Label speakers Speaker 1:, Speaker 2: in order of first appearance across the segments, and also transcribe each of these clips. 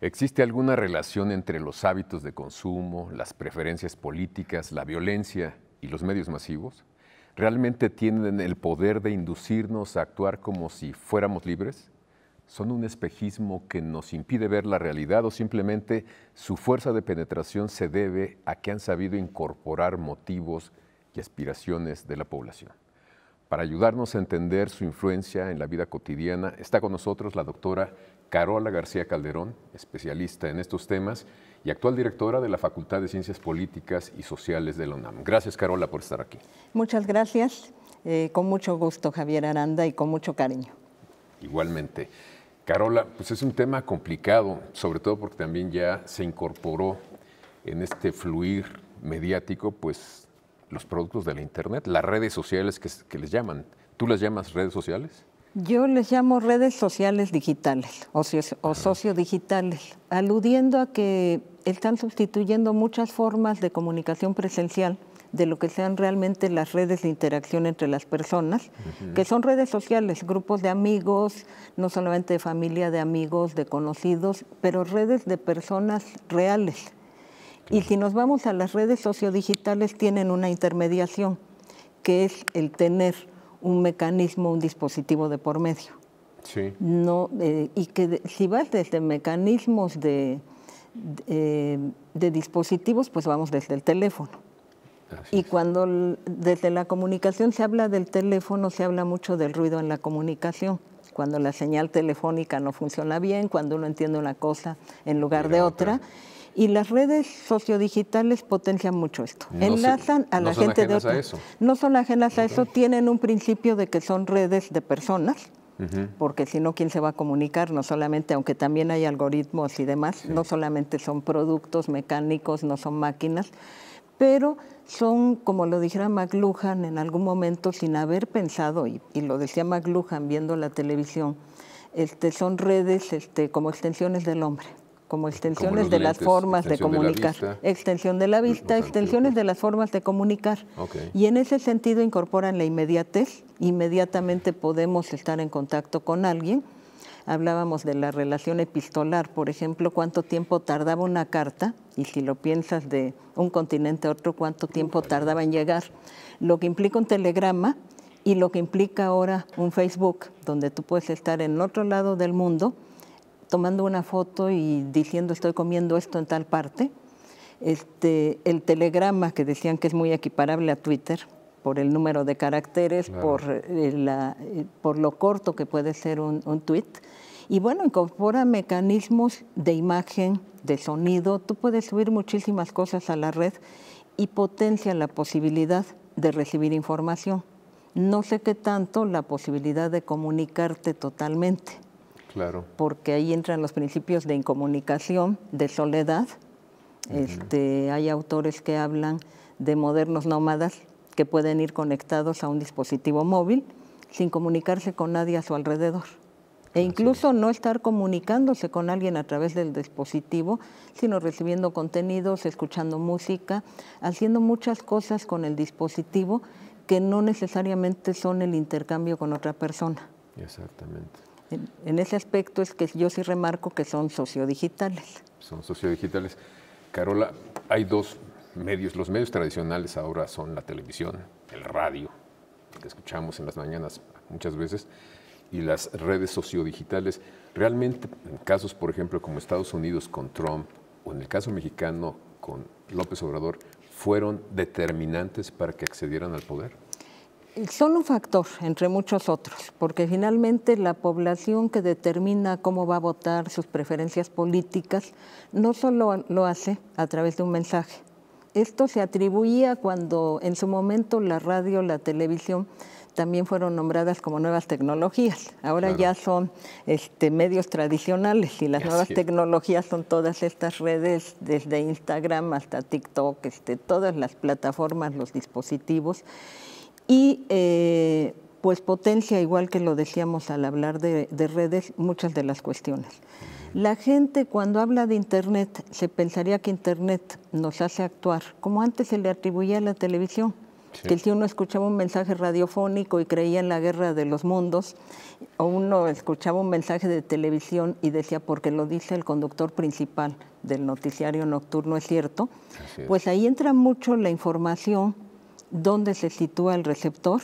Speaker 1: ¿Existe alguna relación entre los hábitos de consumo, las preferencias políticas, la violencia y los medios masivos? ¿Realmente tienen el poder de inducirnos a actuar como si fuéramos libres? ¿Son un espejismo que nos impide ver la realidad o simplemente su fuerza de penetración se debe a que han sabido incorporar motivos y aspiraciones de la población? Para ayudarnos a entender su influencia en la vida cotidiana, está con nosotros la doctora Carola García Calderón, especialista en estos temas y actual directora de la Facultad de Ciencias Políticas y Sociales de la UNAM. Gracias, Carola, por estar aquí.
Speaker 2: Muchas gracias. Con mucho gusto, Javier Aranda, y con mucho cariño.
Speaker 1: Igualmente. Carola, pues es un tema complicado, sobre todo porque también ya se incorporó en este fluir mediático, pues los productos de la Internet, las redes sociales que les llaman. ¿Tú las llamas redes sociales?
Speaker 2: Yo les llamo redes sociales digitales o sociodigitales, aludiendo a que están sustituyendo muchas formas de comunicación presencial de lo que sean realmente las redes de interacción entre las personas, que son redes sociales, grupos de amigos, no solamente de familia, de amigos, de conocidos, pero redes de personas reales. Y si nos vamos a las redes sociodigitales, tienen una intermediación, que es el tener un mecanismo, un dispositivo de por medio.
Speaker 1: Sí.
Speaker 2: No, y que si vas desde mecanismos de dispositivos, pues vamos desde el teléfono. Y cuando desde la comunicación se habla del teléfono, se habla mucho del ruido en la comunicación. Cuando la señal telefónica no funciona bien, cuando uno entiende una cosa en lugar de otra. Y las redes sociodigitales potencian mucho esto. Enlazan a la gente de otro. No son ajenas a eso, tienen un principio de que son redes de personas, porque si no, ¿quién se va a comunicar? No solamente, aunque también hay algoritmos y demás, no solamente son productos mecánicos, no son máquinas, pero son, como lo dijera McLuhan en algún momento, sin haber pensado, y lo decía McLuhan viendo la televisión, son redes como extensiones del hombre, como extensiones de las formas de comunicar. Extensión de la vista, extensiones de las formas de comunicar. Y en ese sentido incorporan la inmediatez, inmediatamente podemos estar en contacto con alguien. Hablábamos de la relación epistolar, por ejemplo, cuánto tiempo tardaba una carta, y si lo piensas de un continente a otro, cuánto tiempo tardaba en llegar. Lo que implica un telegrama y lo que implica ahora un Facebook, donde tú puedes estar en otro lado del mundo, tomando una foto y diciendo estoy comiendo esto en tal parte. El telegrama, que decían que es muy equiparable a Twitter, por el número de caracteres, por lo corto que puede ser un tweet. Y bueno, incorpora mecanismos de imagen, de sonido. Tú puedes subir muchísimas cosas a la red y potencia la posibilidad de recibir información. No sé qué tanto la posibilidad de comunicarte totalmente.
Speaker 1: Claro.
Speaker 2: Porque ahí entran los principios de incomunicación, de soledad. Hay autores que hablan de modernos nómadas que pueden ir conectados a un dispositivo móvil sin comunicarse con nadie a su alrededor. E incluso no estar comunicándose con alguien a través del dispositivo, sino recibiendo contenidos, escuchando música, haciendo muchas cosas con el dispositivo que no necesariamente son el intercambio con otra persona.
Speaker 1: Exactamente.
Speaker 2: En ese aspecto es que yo sí remarco que son sociodigitales.
Speaker 1: Son sociodigitales. Carola, hay dos medios. Los medios tradicionales ahora son la televisión, el radio, que escuchamos en las mañanas muchas veces, y las redes sociodigitales. Realmente, en casos, por ejemplo, como Estados Unidos con Trump, o en el caso mexicano con López Obrador, ¿fueron determinantes para que accedieran al poder?
Speaker 2: Son un factor, entre muchos otros, porque finalmente la población que determina cómo va a votar, sus preferencias políticas, no solo lo hace a través de un mensaje. Esto se atribuía cuando en su momento la radio, la televisión, también fueron nombradas como nuevas tecnologías. Ahora ya son medios tradicionales y las nuevas tecnologías son todas estas redes, desde Instagram hasta TikTok, todas las plataformas, los dispositivos. Y pues potencia, igual que lo decíamos al hablar de redes, muchas de las cuestiones. La gente cuando habla de Internet se pensaría que Internet nos hace actuar como antes se le atribuía a la televisión. que si uno escuchaba un mensaje radiofónico y creía en la guerra de los mundos, o uno escuchaba un mensaje de televisión y decía, porque lo dice el conductor principal del noticiario nocturno, es cierto, pues ahí entra mucho la información, dónde se sitúa el receptor,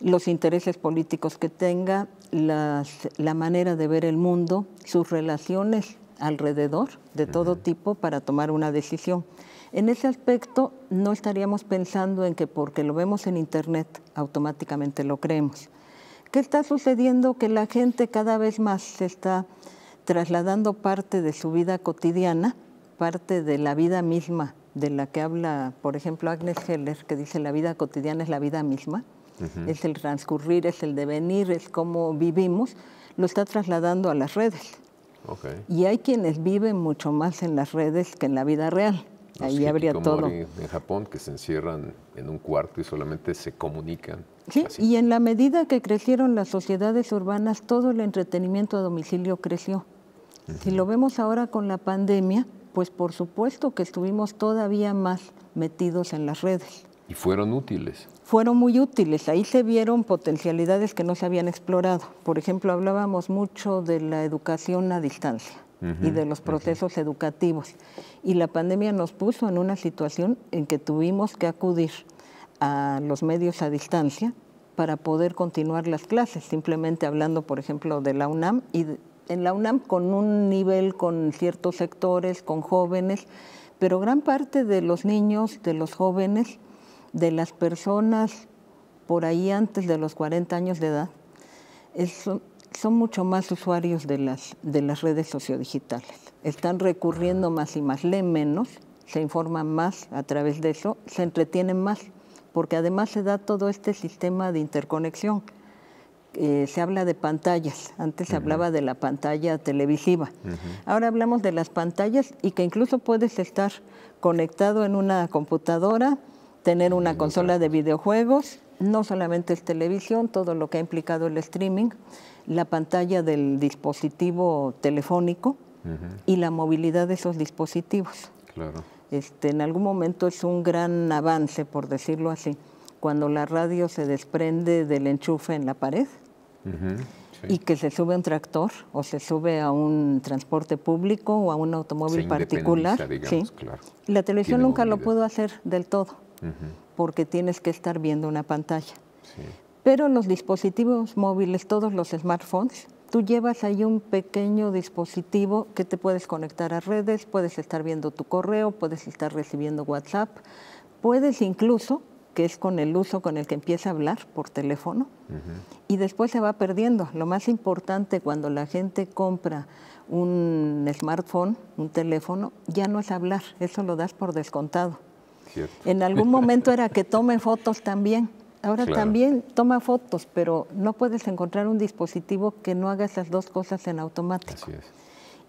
Speaker 2: los intereses políticos que tenga, la manera de ver el mundo, sus relaciones alrededor de todo tipo para tomar una decisión. En ese aspecto no estaríamos pensando en que porque lo vemos en Internet automáticamente lo creemos. ¿Qué está sucediendo? Que la gente cada vez más se está trasladando parte de su vida cotidiana, parte de la vida misma de la que habla, por ejemplo, Agnes Heller, que dice la vida cotidiana es la vida misma, es el transcurrir, es el devenir, es cómo vivimos, lo está trasladando a las redes. Y hay quienes viven mucho más en las redes que en la vida real. Ahí habría todo.
Speaker 1: En Japón, que se encierran en un cuarto y solamente se comunican.
Speaker 2: Sí, y en la medida que crecieron las sociedades urbanas, todo el entretenimiento a domicilio creció. Si lo vemos ahora con la pandemia, pues por supuesto que estuvimos todavía más metidos en las redes.
Speaker 1: ¿Y fueron útiles?
Speaker 2: Fueron muy útiles. Ahí se vieron potencialidades que no se habían explorado. Por ejemplo, hablábamos mucho de la educación a distancia y de los procesos educativos. Y la pandemia nos puso en una situación en que tuvimos que acudir a los medios a distancia para poder continuar las clases, simplemente hablando, por ejemplo, de la UNAM, y en la UNAM con un nivel, con ciertos sectores, con jóvenes, pero gran parte de los niños, de los jóvenes, de las personas por ahí antes de los 40 años de edad, son mucho más usuarios de las redes sociodigitales. Están recurriendo más y más, leen menos, se informan más a través de eso, se entretienen más, porque además se da todo este sistema de interconexión. Se habla de pantallas, antes se hablaba de la pantalla televisiva, ahora hablamos de las pantallas y que incluso puedes estar conectado en una computadora, tener una consola de videojuegos, no solamente es televisión, todo lo que ha implicado el streaming, la pantalla del dispositivo telefónico y la movilidad de esos dispositivos.
Speaker 1: Claro.
Speaker 2: En algún momento es un gran avance, por decirlo así, cuando la radio se desprende del enchufe en la pared y que se sube a un tractor o se sube a un transporte público o a un automóvil particular. Digamos, claro. La televisión nunca lo pudo hacer del todo, porque tienes que estar viendo una pantalla. Pero los dispositivos móviles, todos los smartphones, tú llevas ahí un pequeño dispositivo que te puedes conectar a redes, puedes estar viendo tu correo, puedes estar recibiendo WhatsApp, puedes incluso, que es con el uso con el que empieza a hablar por teléfono, y después se va perdiendo. Lo más importante cuando la gente compra un smartphone, un teléfono, ya no es hablar, eso lo das por descontado. Cierto. En algún momento era que tome fotos también. Ahora también toma fotos, pero no puedes encontrar un dispositivo que no haga esas dos cosas en automático.
Speaker 1: Así es.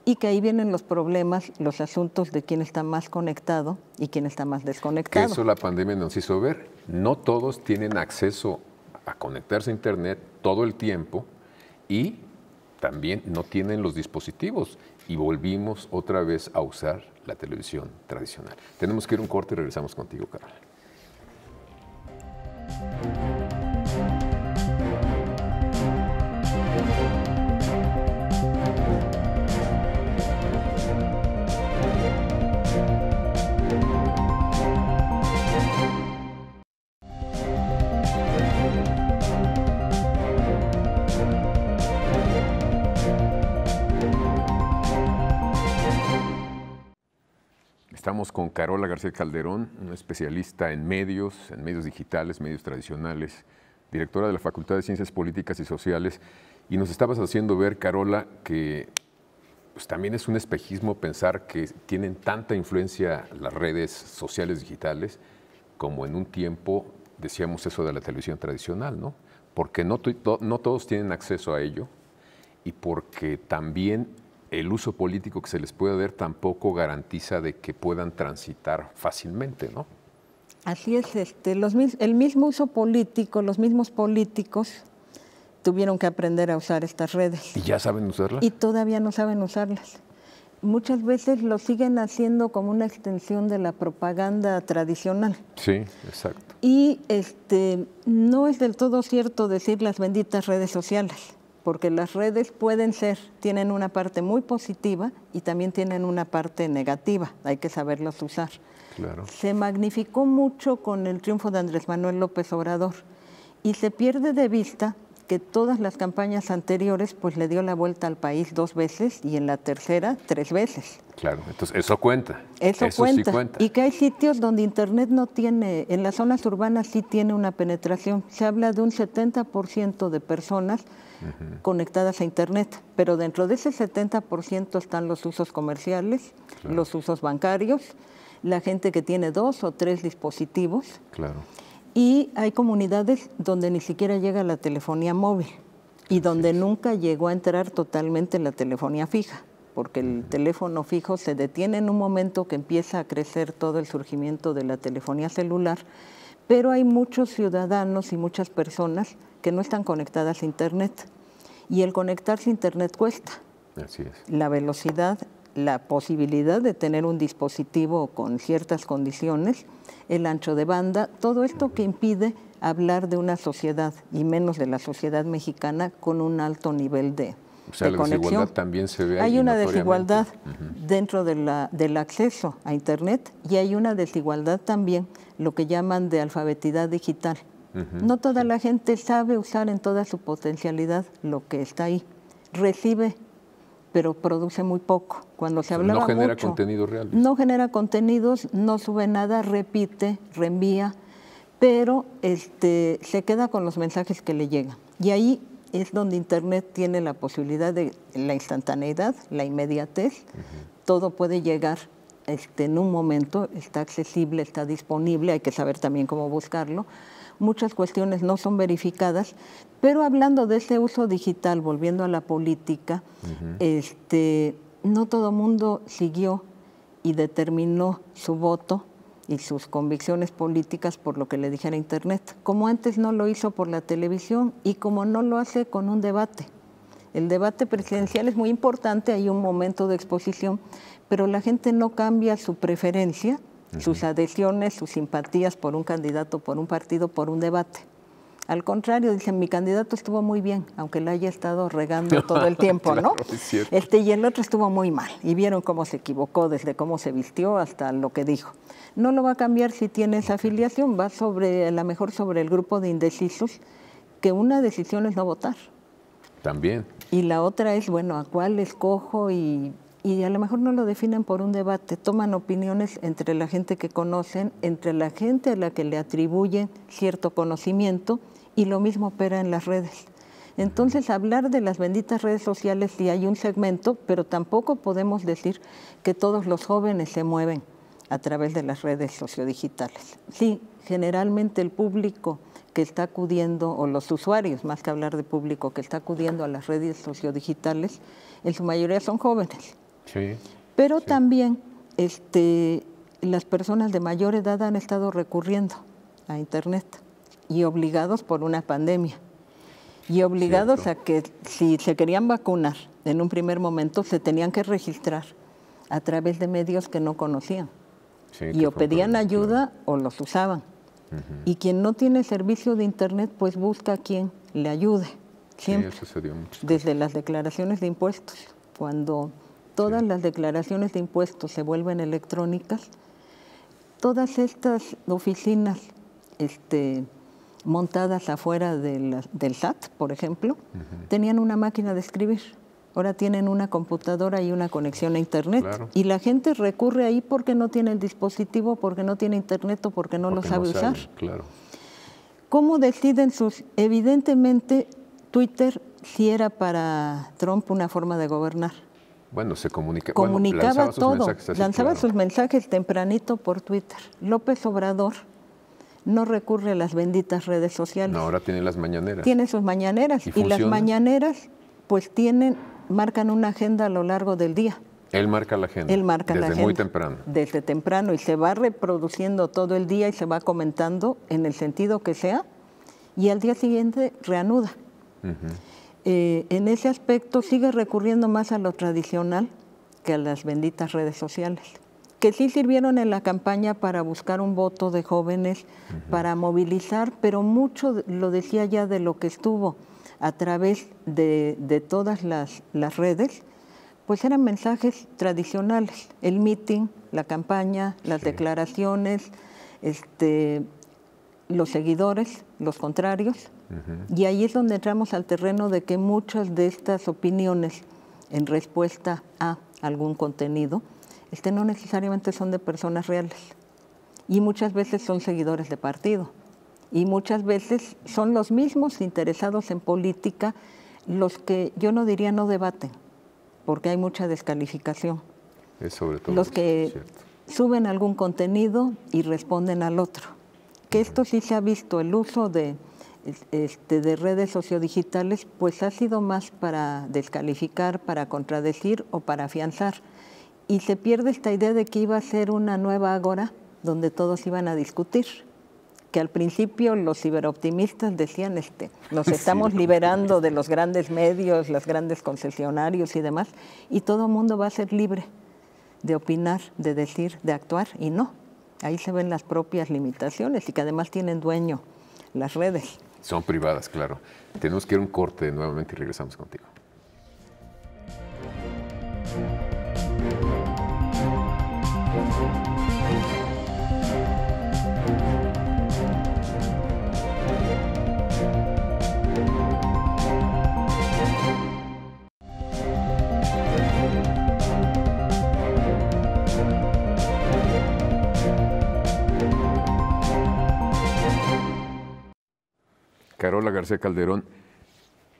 Speaker 2: Y que ahí vienen los problemas, los asuntos de quién está más conectado y quién está más desconectado.
Speaker 1: Que eso la pandemia nos hizo ver. No todos tienen acceso a conectarse a Internet todo el tiempo y también no tienen los dispositivos. Y volvimos otra vez a usar la televisión tradicional. Tenemos que ir a un corte y regresamos contigo, Carol. Estamos con Carola García Calderón, una especialista en medios digitales, medios tradicionales, directora de la Facultad de Ciencias Políticas y Sociales, y nos estabas haciendo ver, Carola, que pues, también es un espejismo pensar que tienen tanta influencia las redes sociales digitales como en un tiempo decíamos eso de la televisión tradicional, ¿no? Porque no todos tienen acceso a ello y porque también el uso político que se les puede dar tampoco garantiza de que puedan transitar fácilmente, ¿no?
Speaker 2: Así es, el mismo uso político, los mismos políticos tuvieron que aprender a usar estas redes.
Speaker 1: ¿Y ya saben usarlas?
Speaker 2: Y todavía no saben usarlas. muchas veces lo siguen haciendo como una extensión de la propaganda tradicional.
Speaker 1: Sí, exacto.
Speaker 2: Y no es del todo cierto decir las benditas redes sociales, porque las redes tienen una parte muy positiva y también tienen una parte negativa, hay que saberlos usar.
Speaker 1: Claro.
Speaker 2: Se magnificó mucho con el triunfo de Andrés Manuel López Obrador y se pierde de vista que todas las campañas anteriores pues le dio la vuelta al país 2 veces y en la tercera 3 veces.
Speaker 1: Claro, entonces eso cuenta.
Speaker 2: Eso
Speaker 1: Sí cuenta.
Speaker 2: Y que hay sitios donde Internet no tiene, en las zonas urbanas sí tiene una penetración. Se habla de un 70% de personas conectadas a Internet, pero dentro de ese 70% están los usos comerciales, claro, los usos bancarios, la gente que tiene 2 o 3 dispositivos.
Speaker 1: Claro.
Speaker 2: Y hay comunidades donde ni siquiera llega la telefonía móvil y donde nunca llegó a entrar totalmente la telefonía fija, porque el teléfono fijo se detiene en un momento que empieza a crecer todo el surgimiento de la telefonía celular, pero hay muchos ciudadanos y muchas personas que no están conectadas a Internet y el conectarse a Internet cuesta.
Speaker 1: Así es.
Speaker 2: La velocidad, la posibilidad de tener un dispositivo con ciertas condiciones, el ancho de banda, todo esto que impide hablar de una sociedad, y menos de la sociedad mexicana, con un alto nivel de conexión.
Speaker 1: Desigualdad también se ve ahí.
Speaker 2: Hay una desigualdad dentro del acceso a Internet y hay una desigualdad también, lo que llaman de alfabetidad digital. No toda la gente sabe usar en toda su potencialidad lo que está ahí. Recibe, pero produce muy poco. Cuando se hablaba
Speaker 1: no genera
Speaker 2: mucho,
Speaker 1: contenidos reales.
Speaker 2: No genera contenidos, no sube nada, repite, reenvía, pero se queda con los mensajes que le llegan. Y ahí es donde Internet tiene la posibilidad de la instantaneidad, la inmediatez. Todo puede llegar en un momento, está accesible, está disponible, hay que saber también cómo buscarlo. Muchas cuestiones no son verificadas, pero hablando de ese uso digital, volviendo a la política, no todo mundo siguió y determinó su voto y sus convicciones políticas por lo que le dijera Internet, como antes no lo hizo por la televisión y como no lo hace con un debate. El debate presidencial es muy importante, hay un momento de exposición, pero la gente no cambia su preferencia, sus adhesiones, sus simpatías por un candidato, por un partido, por un debate. Al contrario, dicen, mi candidato estuvo muy bien, aunque la haya estado regando todo el tiempo,
Speaker 1: claro,
Speaker 2: ¿no?
Speaker 1: Es cierto.
Speaker 2: Y el otro estuvo muy mal, y vieron cómo se equivocó, desde cómo se vistió hasta lo que dijo. No lo va a cambiar si tiene esa afiliación, va a lo mejor sobre el grupo de indecisos, que una decisión es no votar.
Speaker 1: También.
Speaker 2: Y la otra es, bueno, ¿a cuál escojo? Y a lo mejor no lo definen por un debate, toman opiniones entre la gente que conocen, entre la gente a la que le atribuyen cierto conocimiento, y lo mismo opera en las redes. Entonces, hablar de las benditas redes sociales sí hay un segmento, pero tampoco podemos decir que todos los jóvenes se mueven a través de las redes sociodigitales. Sí, generalmente el público que está acudiendo, o los usuarios, más que hablar de público, que está acudiendo a las redes sociodigitales, en su mayoría son jóvenes.
Speaker 1: Sí.
Speaker 2: Pero también las personas de mayor edad han estado recurriendo a Internet y obligados por una pandemia. Y obligados a que si se querían vacunar en un primer momento se tenían que registrar a través de medios que no conocían. Y o pedían ayuda o los usaban. Y quien no tiene servicio de Internet pues busca a quien le ayude. Siempre.
Speaker 1: Sí, eso se dio mucho.
Speaker 2: Desde las declaraciones de impuestos. Cuando todas las declaraciones de impuestos se vuelven electrónicas, todas estas oficinas montadas afuera del SAT, por ejemplo, tenían una máquina de escribir. Ahora tienen una computadora y una conexión a Internet. Claro. Y la gente recurre ahí porque no tiene el dispositivo, porque no tiene Internet o porque no lo sabe usar.
Speaker 1: Claro.
Speaker 2: ¿Cómo deciden Evidentemente, Twitter sí era para Trump una forma de gobernar.
Speaker 1: Bueno, se
Speaker 2: comunicaba todo, lanzaba sus mensajes tempranito por Twitter. López Obrador no recurre a las benditas redes sociales.
Speaker 1: No, ahora tiene las mañaneras.
Speaker 2: Tiene sus mañaneras y las mañaneras pues marcan una agenda a lo largo del día.
Speaker 1: Él marca la agenda.
Speaker 2: Él marca la agenda.
Speaker 1: Desde muy temprano.
Speaker 2: Desde temprano y se va reproduciendo todo el día y se va comentando en el sentido que sea y al día siguiente reanuda. En ese aspecto sigue recurriendo más a lo tradicional que a las benditas redes sociales, que sí sirvieron en la campaña para buscar un voto de jóvenes, para movilizar, pero mucho, lo decía ya, de lo que estuvo a través de todas las redes, pues eran mensajes tradicionales, el meeting, la campaña, las declaraciones, los seguidores, los contrarios, y ahí es donde entramos al terreno de que muchas de estas opiniones en respuesta a algún contenido no necesariamente son de personas reales, y muchas veces son seguidores de partido, y muchas veces son los mismos interesados en política los que, yo no diría no debaten, porque hay mucha descalificación.
Speaker 1: Es sobre todo
Speaker 2: los que suben algún contenido y responden al otro. Que esto sí se ha visto, el uso de redes sociodigitales, pues ha sido más para descalificar, para contradecir o para afianzar. Y se pierde esta idea de que iba a ser una nueva ágora donde todos iban a discutir. Que al principio los ciberoptimistas decían, nos estamos liberando de los grandes medios, los grandes concesionarios y demás, y todo el mundo va a ser libre de opinar, de decir, de actuar, y no. Ahí se ven las propias limitaciones y que además tienen dueño las redes.
Speaker 1: Son privadas, claro. Tenemos que ir a un corte nuevamente y regresamos contigo. Carola García Calderón,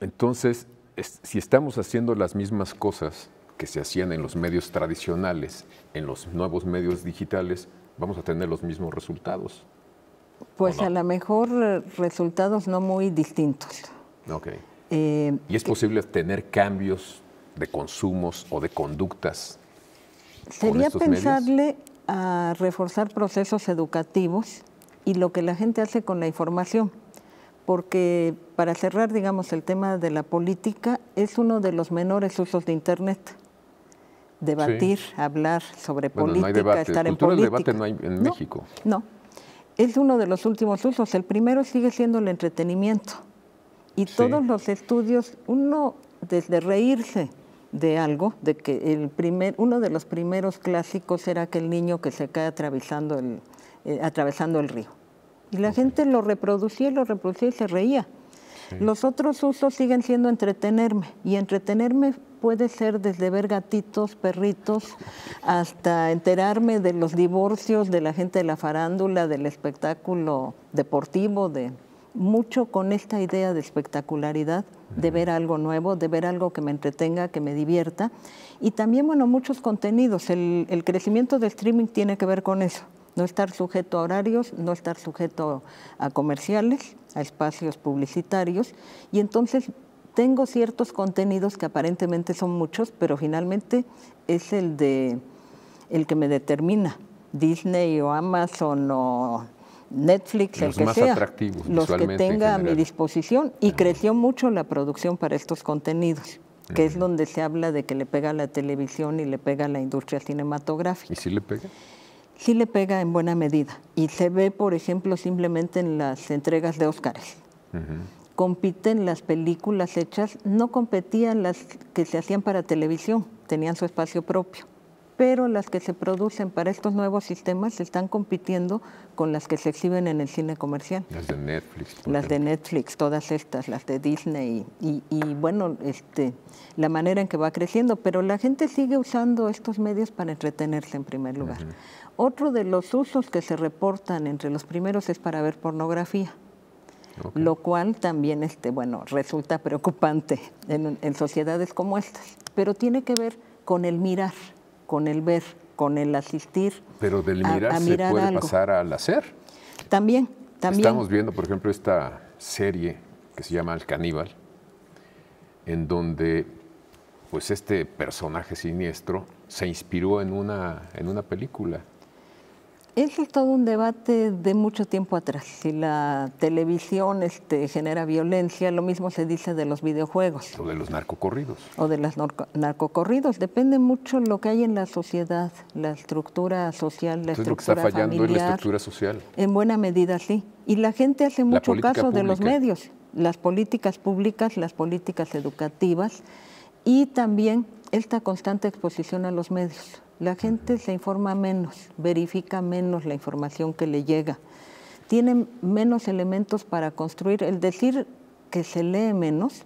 Speaker 1: entonces, si estamos haciendo las mismas cosas que se hacían en los medios tradicionales, en los nuevos medios digitales, vamos a tener los mismos resultados.
Speaker 2: Pues no, a lo mejor resultados no muy distintos.
Speaker 1: Ok. ¿Y es posible tener cambios de consumos o de conductas?
Speaker 2: Sería pensarle a reforzar procesos educativos y lo que la gente hace con la información. Porque, para cerrar, digamos, el tema de la política, es uno de los menores usos de Internet. Debatir, hablar sobre política, no hay debate. Estar en política.
Speaker 1: El debate no hay en México.
Speaker 2: No, es uno de los últimos usos. El primero sigue siendo el entretenimiento. Y todos los estudios, uno, desde reírse de algo, de que uno de los primeros clásicos era aquel niño que se cae atravesando el río. Y la gente lo reproducía y se reía. Los otros usos siguen siendo entretenerme. Y entretenerme puede ser desde ver gatitos, perritos, hasta enterarme de los divorcios de la gente de la farándula, del espectáculo deportivo, de mucho con esta idea de espectacularidad, de ver algo nuevo, de ver algo que me entretenga, que me divierta. Y también, bueno, muchos contenidos. El crecimiento del streaming tiene que ver con eso. No estar sujeto a horarios, no estar sujeto a comerciales, a espacios publicitarios. Y entonces tengo ciertos contenidos que aparentemente son muchos, pero finalmente es el que me determina. Disney o Amazon o Netflix, el que sea. Los más
Speaker 1: atractivos,
Speaker 2: los que tenga a mi disposición. Y creció mucho la producción para estos contenidos, que es donde se habla de que le pega a la televisión y le pega a la industria cinematográfica.
Speaker 1: ¿Y sí le pega?
Speaker 2: Sí le pega en buena medida. Y se ve, por ejemplo, simplemente en las entregas de Óscares. Compiten las películas hechas, no competían las que se hacían para televisión, tenían su espacio propio. Pero las que se producen para estos nuevos sistemas están compitiendo con las que se exhiben en el cine comercial.
Speaker 1: Las de Netflix.
Speaker 2: Las de Netflix, todas estas, las de Disney. Y bueno, la manera en que va creciendo. Pero la gente sigue usando estos medios para entretenerse en primer lugar. Otro de los usos que se reportan entre los primeros es para ver pornografía, lo cual también resulta preocupante en sociedades como estas, pero tiene que ver con el mirar, con el ver, con el asistir.
Speaker 1: Pero del mirar se puede
Speaker 2: algo.
Speaker 1: Pasar al hacer.
Speaker 2: También.
Speaker 1: Estamos viendo, por ejemplo, esta serie que se llama El Caníbal, en donde pues este personaje siniestro se inspiró en una película.
Speaker 2: Ese es todo un debate de mucho tiempo atrás. Si la televisión genera violencia, lo mismo se dice de los videojuegos.
Speaker 1: O de los narcocorridos.
Speaker 2: O de los narcocorridos. Depende mucho lo que hay en la sociedad, la estructura social, la estructura familiar.
Speaker 1: Lo que está fallando es la estructura social.
Speaker 2: En buena medida, sí. Y la gente hace mucho caso de los medios, las políticas públicas, las políticas educativas y también esta constante exposición a los medios. La gente se informa menos, verifica menos la información que le llega, tiene menos elementos para construir. El decir que se lee menos,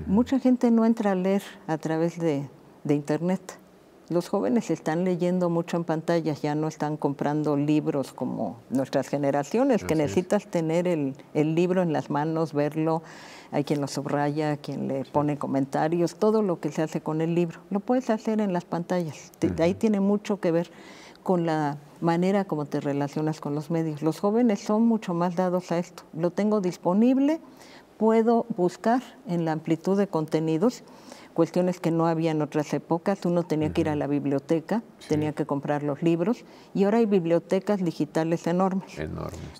Speaker 2: mucha gente no entra a leer a través de Internet. Los jóvenes están leyendo mucho en pantallas, ya no están comprando libros como nuestras generaciones, que necesitas tener el libro en las manos, verlo. Hay quien lo subraya, quien le pone comentarios, todo lo que se hace con el libro. Lo puedes hacer en las pantallas. Ahí tiene mucho que ver con la manera como te relacionas con los medios. Los jóvenes son mucho más dados a esto. Lo tengo disponible, puedo buscar en la amplitud de contenidos, cuestiones que no había en otras épocas. Uno tenía que ir a la biblioteca, tenía que comprar los libros, y ahora hay bibliotecas digitales enormes.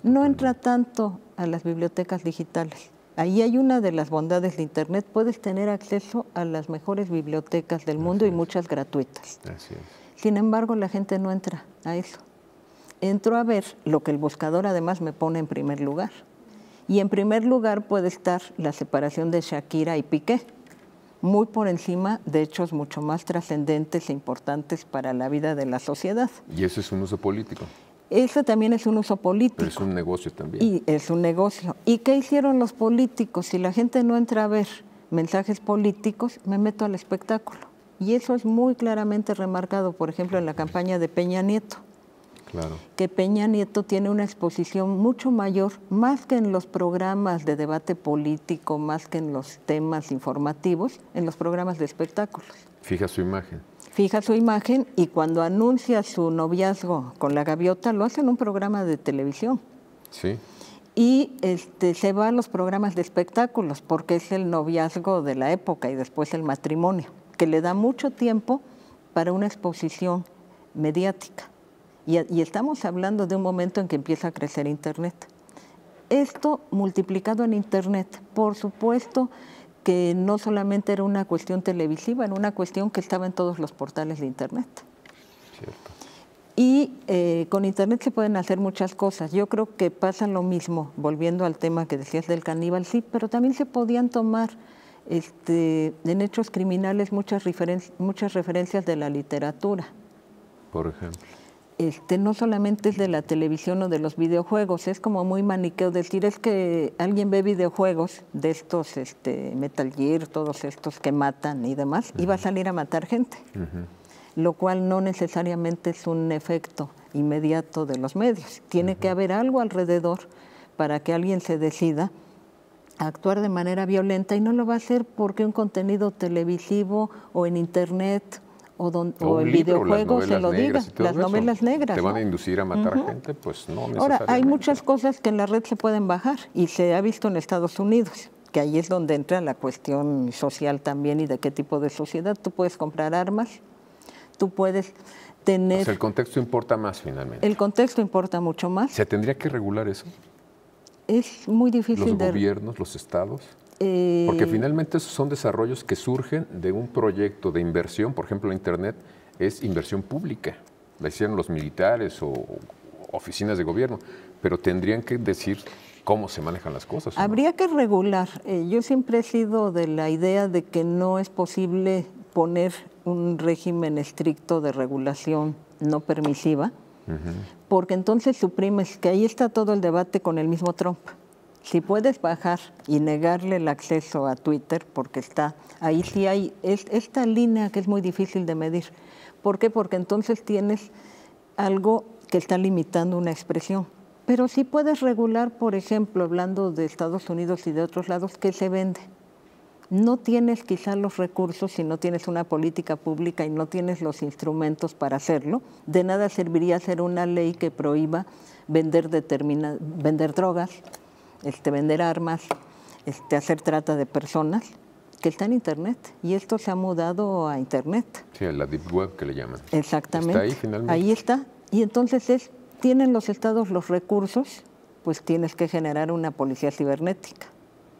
Speaker 2: No entra tanto a las bibliotecas digitales. Ahí hay una de las bondades de Internet, puedes tener acceso a las mejores bibliotecas del mundo y muchas gratuitas.
Speaker 1: Así es.
Speaker 2: Sin embargo, la gente no entra a eso. Entro a ver lo que el buscador además me pone en primer lugar. Y en primer lugar puede estar la separación de Shakira y Piqué, muy por encima de hechos mucho más trascendentes e importantes para la vida de la sociedad.
Speaker 1: Y eso es un uso político.
Speaker 2: Eso también es un uso político.
Speaker 1: Pero es un negocio también.
Speaker 2: Y es un negocio. ¿Y qué hicieron los políticos? Si la gente no entra a ver mensajes políticos, me meto al espectáculo. Y eso es muy claramente remarcado, por ejemplo, en la campaña de Peña Nieto.
Speaker 1: Claro.
Speaker 2: Que Peña Nieto tiene una exposición mucho mayor, más que en los programas de debate político, más que en los temas informativos, en los programas de espectáculos.
Speaker 1: Fija su imagen.
Speaker 2: Fija su imagen, y cuando anuncia su noviazgo con la gaviota, lo hace en un programa de televisión.
Speaker 1: Sí.
Speaker 2: Y se va a los programas de espectáculos, porque es el noviazgo de la época y después el matrimonio, que le da mucho tiempo para una exposición mediática. Y estamos hablando de un momento en que empieza a crecer Internet. Esto multiplicado en Internet, por supuesto que no solamente era una cuestión televisiva, era una cuestión que estaba en todos los portales de Internet.
Speaker 1: Cierto.
Speaker 2: Y con Internet se pueden hacer muchas cosas. Yo creo que pasa lo mismo, volviendo al tema que decías del caníbal, sí, pero también se podían tomar en hechos criminales muchas referencias de la literatura.
Speaker 1: Por ejemplo.
Speaker 2: No solamente es de la televisión o de los videojuegos, es como muy maniqueo decir, es que alguien ve videojuegos de estos Metal Gear, todos estos que matan y demás, y va a salir a matar gente, lo cual no necesariamente es un efecto inmediato de los medios. Tiene que haber algo alrededor para que alguien se decida a actuar de manera violenta, y no lo va a hacer porque un contenido televisivo o en Internet o el videojuego se lo diga, las novelas negras.
Speaker 1: ¿Te van a inducir a matar gente? Pues no necesariamente.
Speaker 2: Ahora, hay muchas cosas que en la red se pueden bajar, y se ha visto en Estados Unidos, que ahí es donde entra la cuestión social también y de qué tipo de sociedad. Tú puedes comprar armas, tú puedes tener...
Speaker 1: O sea, el contexto importa más finalmente.
Speaker 2: El contexto importa mucho más.
Speaker 1: ¿Se tendría que regular eso?
Speaker 2: Es muy difícil
Speaker 1: ¿Los gobiernos, los estados? Porque finalmente esos son desarrollos que surgen de un proyecto de inversión. Por ejemplo, la Internet es inversión pública. La hicieron los militares o oficinas de gobierno, pero tendrían que decir cómo se manejan las cosas.
Speaker 2: Habría que regular. Yo siempre he sido de la idea de que no es posible poner un régimen estricto de regulación no permisiva, porque entonces suprimes, que ahí está todo el debate con el mismo Trump. Si puedes bajar y negarle el acceso a Twitter, porque está, ahí sí hay esta línea que es muy difícil de medir. ¿Por qué? Porque entonces tienes algo que está limitando una expresión. Pero sí puedes regular, por ejemplo, hablando de Estados Unidos y de otros lados, qué se vende. No tienes quizás los recursos si no tienes una política pública y no tienes los instrumentos para hacerlo. De nada serviría hacer una ley que prohíba vender drogas, vender armas, hacer trata de personas, que está en Internet. Y esto se ha mudado a Internet.
Speaker 1: Sí, a la Deep Web que le llaman.
Speaker 2: Exactamente.
Speaker 1: Está ahí finalmente.
Speaker 2: Ahí está. Y entonces es tienen los estados los recursos, pues tienes que generar una policía cibernética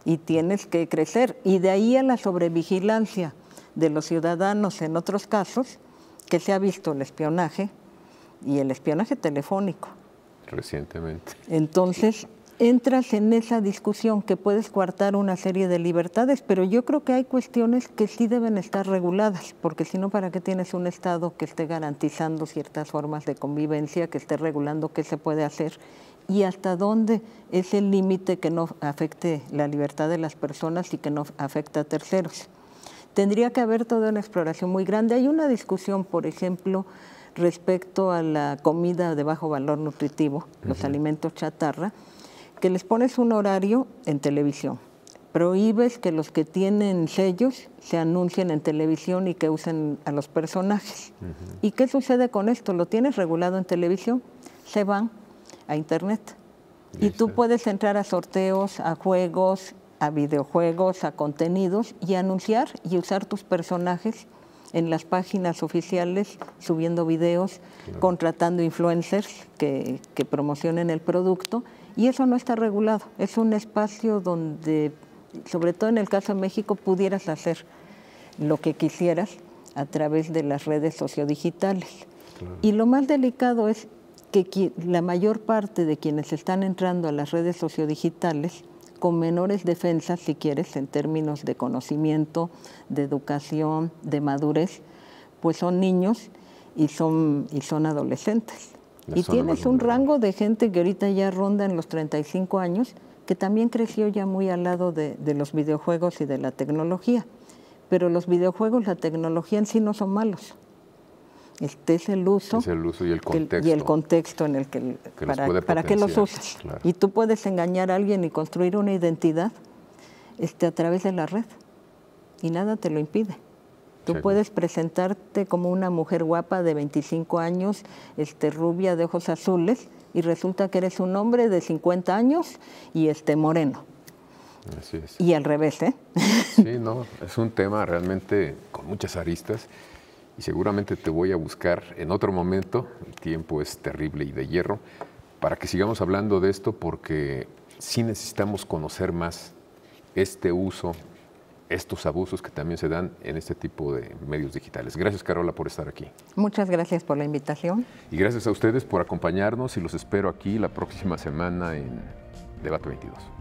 Speaker 2: y tienes que crecer. Y de ahí a la sobrevigilancia de los ciudadanos en otros casos, que se ha visto el espionaje y el espionaje telefónico.
Speaker 1: Recientemente.
Speaker 2: Entonces, entras en esa discusión que puedes coartar una serie de libertades, pero yo creo que hay cuestiones que sí deben estar reguladas, porque si no, ¿para qué tienes un Estado que esté garantizando ciertas formas de convivencia, que esté regulando qué se puede hacer y hasta dónde es el límite que no afecte la libertad de las personas y que no afecta a terceros? Tendría que haber toda una exploración muy grande. Hay una discusión, por ejemplo, respecto a la comida de bajo valor nutritivo, los alimentos chatarra, que les pones un horario en televisión. Prohíbes que los que tienen sellos se anuncien en televisión y que usen a los personajes. ¿Y qué sucede con esto? Lo tienes regulado en televisión, se van a internet. Y tú puedes entrar a sorteos, a juegos, a videojuegos, a contenidos y anunciar y usar tus personajes en las páginas oficiales, subiendo videos, contratando influencers que promocionen el producto, y eso no está regulado. Es un espacio donde, sobre todo en el caso de México, pudieras hacer lo que quisieras a través de las redes sociodigitales. Y lo más delicado es que la mayor parte de quienes están entrando a las redes sociodigitales con menores defensas, si quieres, en términos de conocimiento, de educación, de madurez, pues son niños y son adolescentes. Y tienes un rango de gente que ahorita ya ronda en los 35 años, que también creció ya muy al lado de los videojuegos y de la tecnología. Pero los videojuegos, la tecnología en sí no son malos. Es el uso,
Speaker 1: y el contexto.
Speaker 2: Y el contexto en el que para qué los usas. Claro. Y tú puedes engañar a alguien y construir una identidad a través de la red. Y nada te lo impide. Tú puedes presentarte como una mujer guapa de 25 años, rubia, de ojos azules, y resulta que eres un hombre de 50 años y moreno.
Speaker 1: Así es.
Speaker 2: Y al revés, ¿eh?
Speaker 1: Sí, no, es un tema realmente con muchas aristas. Y seguramente te voy a buscar en otro momento, el tiempo es terrible y de hierro, para que sigamos hablando de esto, porque sí necesitamos conocer más este uso, estos abusos que también se dan en este tipo de medios digitales. Gracias, Carola, por estar aquí.
Speaker 2: Muchas gracias por la invitación.
Speaker 1: Y gracias a ustedes por acompañarnos y los espero aquí la próxima semana en Debate 22.